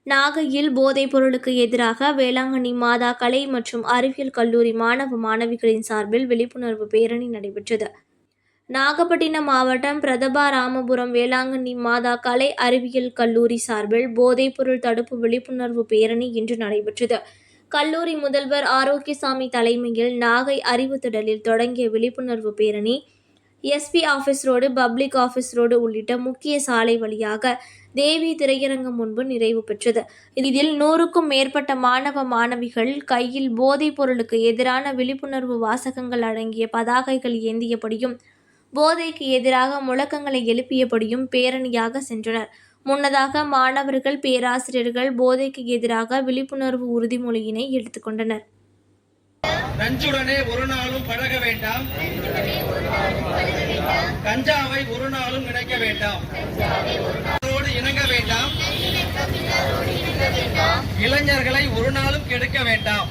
நாகையில் போதைப் பொருளுக்கு எதிராக வேளாங்கண்ணி மாதா கலை மற்றும் அறிவியல் கல்லூரி மாணவ மாணவிகளின் சார்பில் விழிப்புணர்வு பேரணி நடைபெற்றது. நாகப்பட்டினம் மாவட்டம் பிரதாபராமபுரம் வேளாங்கண்ணி மாதா கலை அறிவியல் கல்லூரி சார்பில் போதைப் பொருள் தடுப்பு விழிப்புணர்வு பேரணி இன்று நடைபெற்றது. கல்லூரி முதல்வர் ஆரோக்கியசாமி தலைமையில் நாகை அறிவுத்திடலில் தொடங்கிய விழிப்புணர்வு பேரணி SP office road, public office road உள்ளிட்ட முக்கிய சாலை வழியாக தேவி திரையரங்கம் முன்பு நிறைவு பெற்றது. இதில் 100க்கும் மேற்பட்ட மாணவ மாணவிகள் கையில் போதைப் பொருளுக்கு எதிரான விழிப்புணர்வு வாசகங்கள் அடங்கிய பதாகைகள் ஏந்தியபடியும் போதைக்கு எதிராக முழக்கங்களை எழுப்பியபடியும் பேரணியாக சென்றனர். முன்னதாக மாணவர்கள், பேராசிரியர்கள் போதைக்கு எதிராக விழிப்புணர்வு உறுதிமொழியினை எடுத்துக்கொண்டனர். நஞ்சுடனே ஒரு நாளும் பழக வேண்டாம், கஞ்சாவை ஒரு நாளும் நினைக்க வேண்டாம், இணங்க வேண்டாம், இளைஞர்களை ஒரு நாளும் கெடுக்க வேண்டாம்,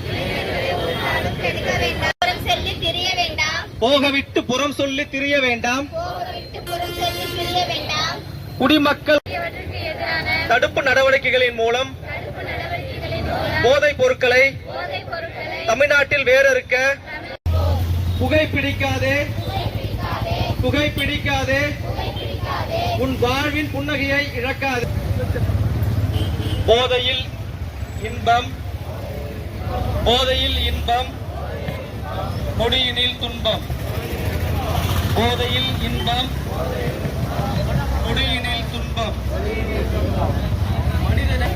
போகவிட்டு புறம் சொல்லி திரிய வேண்டாம், குடிமக்கள் தடுப்பு நடவடிக்கைகளின் மூலம் போதைப் பொருட்களை தமிழ்நாட்டில் வேறறுக்க புகைப்பிடிக்காதே, உன் வாழ்வின் புன்னகையை இழக்காதே. போதையில் இன்பம், நொடியினில் துன்பம். போதையில் இன்பம், நொடியினில் துன்பம். மனிதனை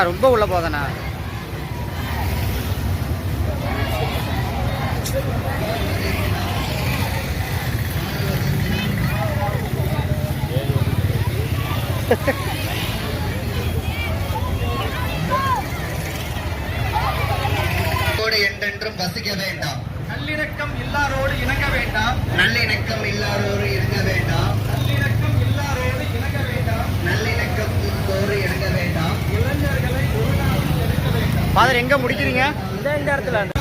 ரொம்ப உள்ள போதனா என்றென்றும் வசிக்க வேண்டாம். நல்லிணக்கம் எல்லாரோடு இணங்க வேண்டாம், நல்லிணக்கம் எல்லாரோடு இணங்க வேண்டாம், நல்லிணக்கம் எல்லாரோடு இணங்க வேண்டாம், நல்லிணக்கத்தோடு இணங்க வேண்டாம். இளைஞர்களை ஒரு நாளும் எடுக்க வேண்டாம். ஃபாதர் எங்க முடிக்கிறீங்க? இந்த இடத்துல